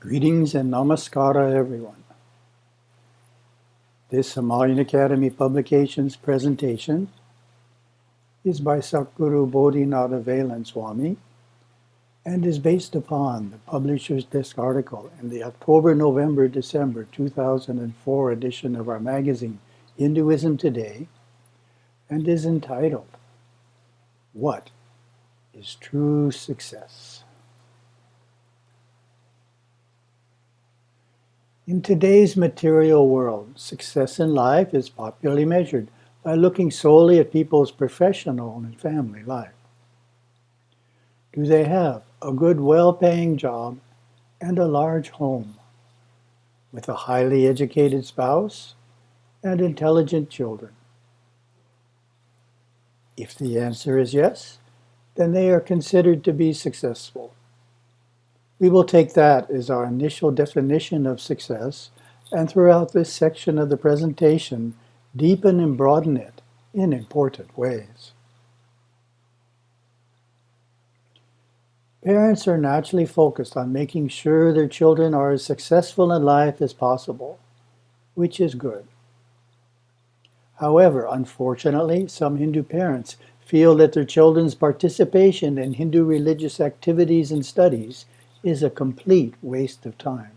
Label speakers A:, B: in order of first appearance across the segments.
A: Greetings and namaskara, everyone. This Himalayan Academy Publications presentation is by Satguru Bodhinatha Velan Swami and is based upon the Publisher's Desk article in the October, November, December 2004 edition of our magazine, Hinduism Today, and is entitled, What is True Success? In today's material world, success in life is popularly measured by looking solely at people's professional and family life. Do they have a good, well-paying job and a large home, with a highly educated spouse and intelligent children? If the answer is yes, then they are considered to be successful. We will take that as our initial definition of success, and throughout this section of the presentation, deepen and broaden it in important ways. Parents are naturally focused on making sure their children are as successful in life as possible, which is good. However, unfortunately, some Hindu parents feel that their children's participation in Hindu religious activities and studies is a complete waste of time,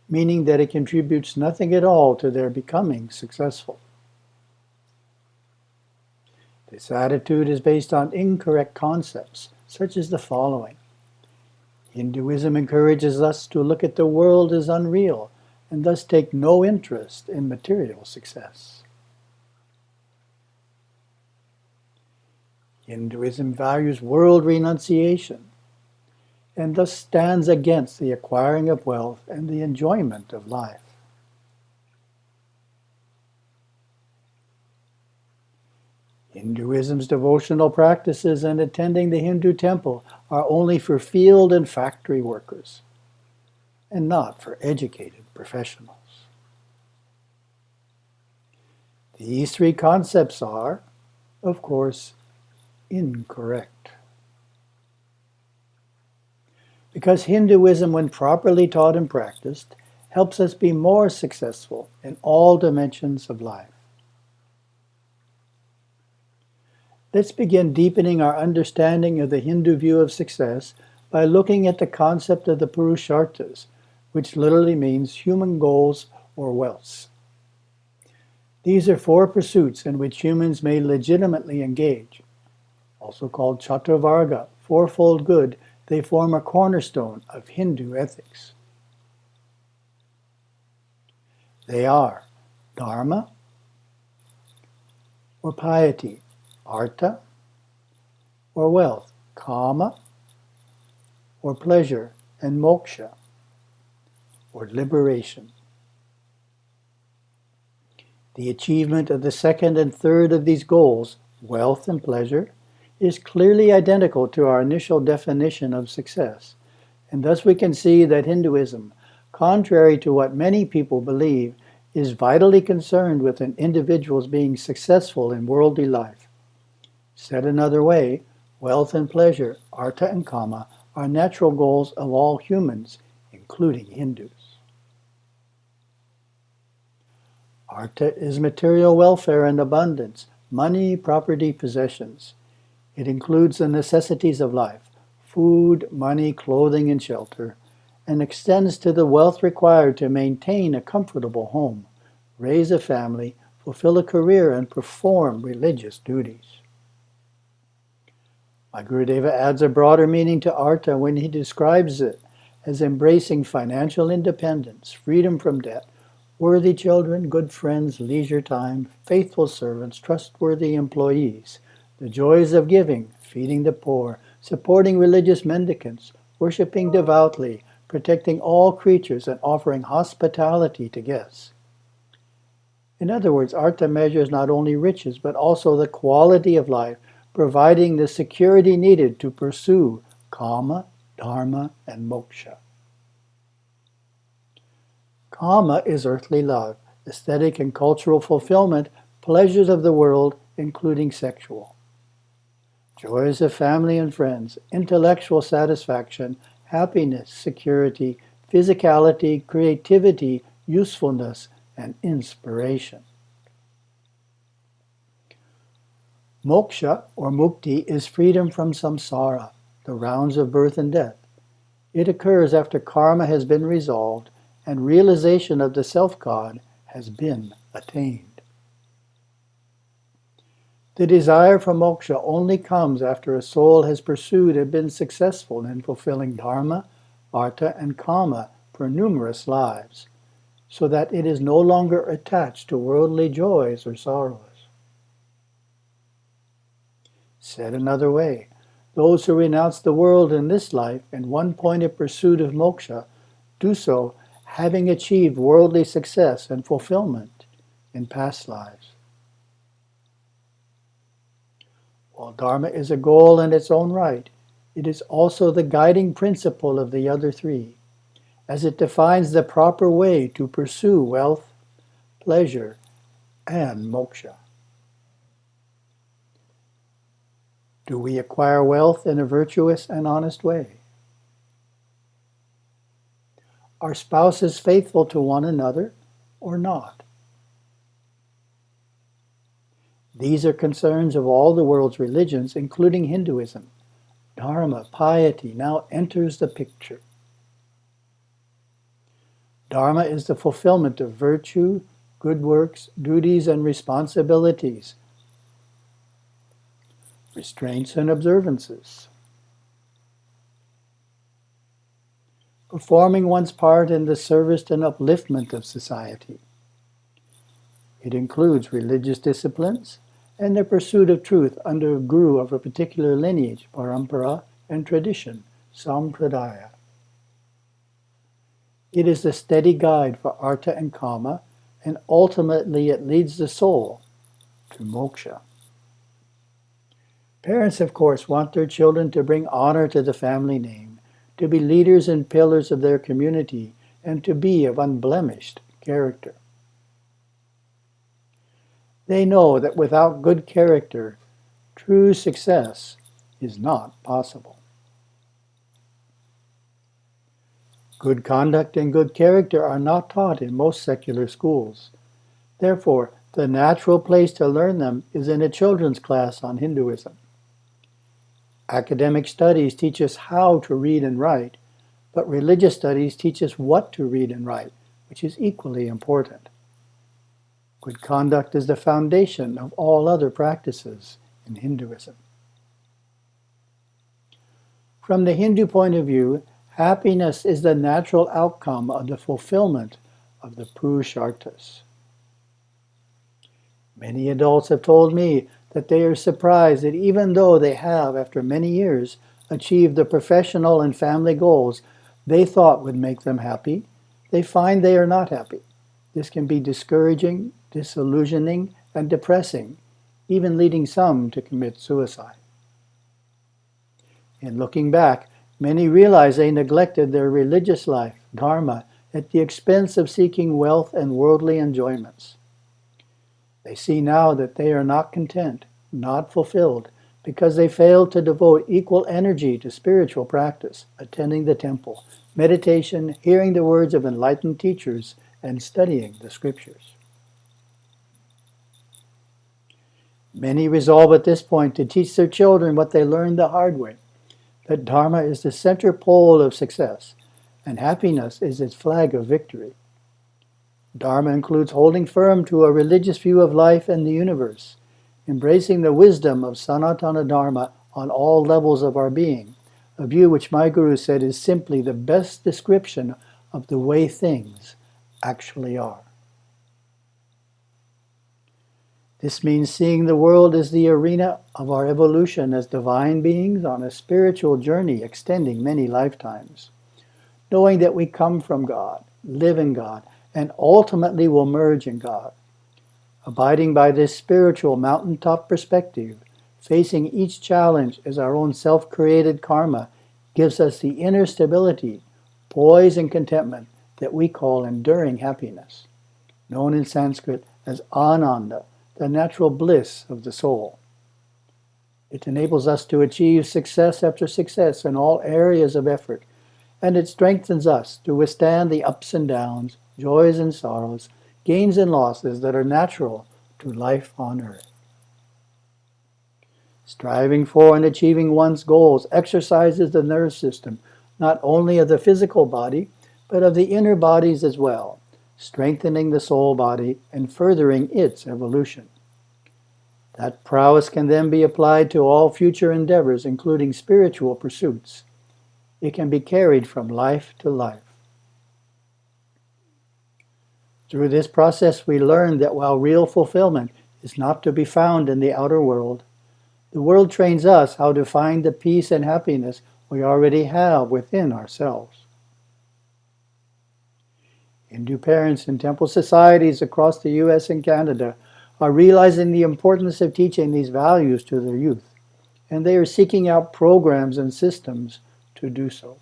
A: meaning that it contributes nothing at all to their becoming successful. This attitude is based on incorrect concepts, such as the following. Hinduism encourages us to look at the world as unreal and thus take no interest in material success. Hinduism values world renunciation and thus stands against the acquiring of wealth and the enjoyment of life. Hinduism's devotional practices and attending the Hindu temple are only for field and factory workers, and not for educated professionals. These three concepts are, of course, incorrect. Because Hinduism, when properly taught and practiced, helps us be more successful in all dimensions of life. Let's begin deepening our understanding of the Hindu view of success by looking at the concept of the Purusharthas, which literally means human goals or wealths. These are four pursuits in which humans may legitimately engage. Also called Chaturvarga, fourfold good, they form a cornerstone of Hindu ethics. They are dharma, or piety, artha, or wealth, kama, or pleasure, and moksha, or liberation. The achievement of the second and third of these goals, wealth and pleasure, is clearly identical to our initial definition of success, and thus we can see that Hinduism, contrary to what many people believe, is vitally concerned with an individual's being successful in worldly life. Said another way, wealth and pleasure, artha and kama, are natural goals of all humans, including Hindus. Artha is material welfare and abundance, money, property, possessions. It includes the necessities of life, food, money, clothing, and shelter, and extends to the wealth required to maintain a comfortable home, raise a family, fulfill a career, and perform religious duties. My Gurudeva adds a broader meaning to artha when he describes it as embracing financial independence, freedom from debt, worthy children, good friends, leisure time, faithful servants, trustworthy employees, the joys of giving, feeding the poor, supporting religious mendicants, worshiping devoutly, protecting all creatures, and offering hospitality to guests. In other words, artha measures not only riches, but also the quality of life, providing the security needed to pursue kama, dharma, and moksha. Kama is earthly love, aesthetic and cultural fulfillment, pleasures of the world, including sexual. Joys of family and friends, intellectual satisfaction, happiness, security, physicality, creativity, usefulness, and inspiration. Moksha, or mukti, is freedom from samsara, the rounds of birth and death. It occurs after karma has been resolved and realization of the self-God has been attained. The desire for moksha only comes after a soul has pursued and been successful in fulfilling dharma, artha, and kama for numerous lives, so that it is no longer attached to worldly joys or sorrows. Said another way, those who renounce the world in this life in one pointed pursuit of moksha do so having achieved worldly success and fulfillment in past lives. While dharma is a goal in its own right, it is also the guiding principle of the other three, as it defines the proper way to pursue wealth, pleasure, and moksha. Do we acquire wealth in a virtuous and honest way? Are spouses faithful to one another or not? These are concerns of all the world's religions, including Hinduism. Dharma, piety, now enters the picture. Dharma is the fulfillment of virtue, good works, duties, and responsibilities, restraints and observances. Performing one's part in the service and upliftment of society. It includes religious disciplines and the pursuit of truth under a guru of a particular lineage, parampara, and tradition, sampradaya. It is the steady guide for artha and kama, and ultimately it leads the soul to moksha. Parents, of course, want their children to bring honor to the family name, to be leaders and pillars of their community, and to be of unblemished character. They know that without good character, true success is not possible. Good conduct and good character are not taught in most secular schools. Therefore, the natural place to learn them is in a children's class on Hinduism. Academic studies teach us how to read and write, but religious studies teach us what to read and write, which is equally important. Good conduct is the foundation of all other practices in Hinduism. From the Hindu point of view, happiness is the natural outcome of the fulfillment of the Purusharthas. Many adults have told me that they are surprised that even though they have, after many years, achieved the professional and family goals they thought would make them happy, they find they are not happy. This can be discouraging, disillusioning, and depressing, even leading some to commit suicide. In looking back, many realize they neglected their religious life, dharma, at the expense of seeking wealth and worldly enjoyments. They see now that they are not content, not fulfilled, because they failed to devote equal energy to spiritual practice, attending the temple, meditation, hearing the words of enlightened teachers, and studying the scriptures. Many resolve at this point to teach their children what they learned the hard way, that dharma is the center pole of success, and happiness is its flag of victory. Dharma includes holding firm to a religious view of life and the universe, embracing the wisdom of Sanatana Dharma on all levels of our being, a view which my guru said is simply the best description of the way things actually are. This means seeing the world as the arena of our evolution as divine beings on a spiritual journey extending many lifetimes, knowing that we come from God, live in God, and ultimately will merge in God. Abiding by this spiritual mountaintop perspective, facing each challenge as our own self-created karma, gives us the inner stability, poise, and contentment that we call enduring happiness, known in Sanskrit as ananda, the natural bliss of the soul. It enables us to achieve success after success in all areas of effort, and it strengthens us to withstand the ups and downs, joys and sorrows, gains and losses that are natural to life on earth. Striving for and achieving one's goals exercises the nervous system, not only of the physical body, but of the inner bodies as well, strengthening the soul body and furthering its evolution. That prowess can then be applied to all future endeavors, including spiritual pursuits. It can be carried from life to life. Through this process, we learn that while real fulfillment is not to be found in the outer world, the world trains us how to find the peace and happiness we already have within ourselves. Hindu parents in temple societies across the U.S. and Canada are realizing the importance of teaching these values to their youth, and they are seeking out programs and systems to do so.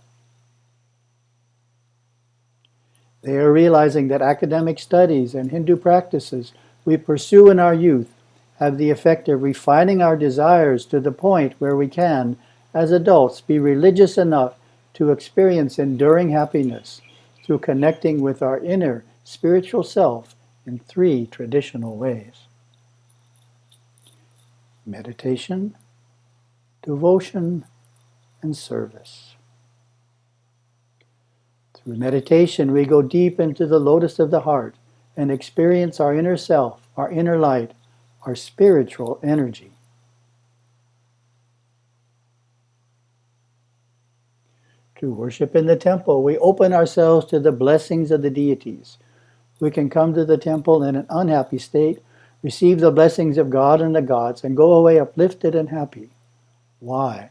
A: They are realizing that academic studies and Hindu practices we pursue in our youth have the effect of refining our desires to the point where we can, as adults, be religious enough to experience enduring happiness through connecting with our inner spiritual self in 3 traditional ways: meditation, devotion, and service. Through meditation, we go deep into the lotus of the heart and experience our inner self, our inner light, our spiritual energy. Through worship in the temple, we open ourselves to the blessings of the deities. We can come to the temple in an unhappy state, receive the blessings of God and the gods, and go away uplifted and happy. Why?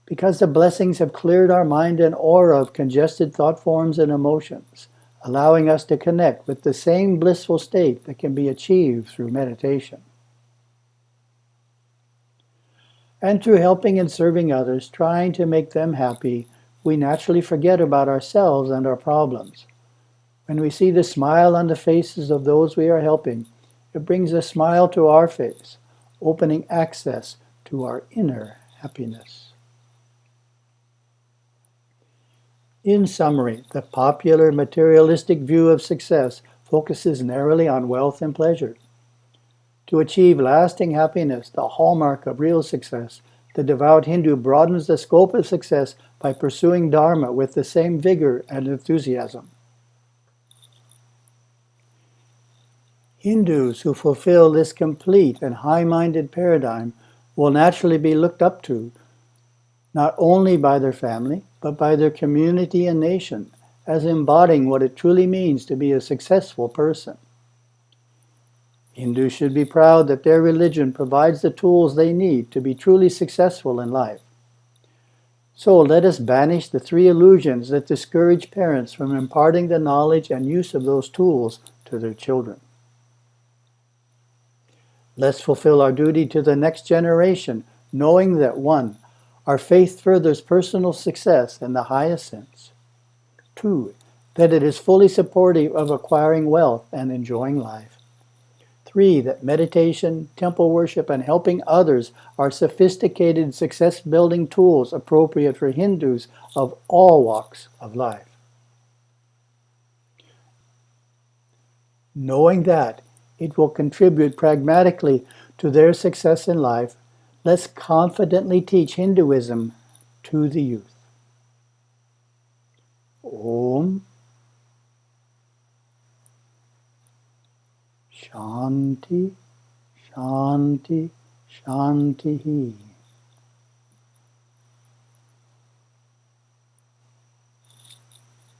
A: Because the blessings have cleared our mind and aura of congested thought forms and emotions, allowing us to connect with the same blissful state that can be achieved through meditation. And through helping and serving others, trying to make them happy, we naturally forget about ourselves and our problems. When we see the smile on the faces of those we are helping, it brings a smile to our face, opening access to our inner happiness. In summary, the popular materialistic view of success focuses narrowly on wealth and pleasure. To achieve lasting happiness, the hallmark of real success, the devout Hindu broadens the scope of success by pursuing dharma with the same vigor and enthusiasm. Hindus who fulfill this complete and high-minded paradigm will naturally be looked up to, not only by their family, but by their community and nation, as embodying what it truly means to be a successful person. Hindus should be proud that their religion provides the tools they need to be truly successful in life. So let us banish the 3 illusions that discourage parents from imparting the knowledge and use of those tools to their children. Let's fulfill our duty to the next generation, knowing that 1, our faith furthers personal success in the highest sense. 2, that it is fully supportive of acquiring wealth and enjoying life. 3, that meditation, temple worship, and helping others are sophisticated success-building tools appropriate for Hindus of all walks of life. Knowing that it will contribute pragmatically to their success in life, let's confidently teach Hinduism to the youth. Om Shanti, Shanti, Shanti.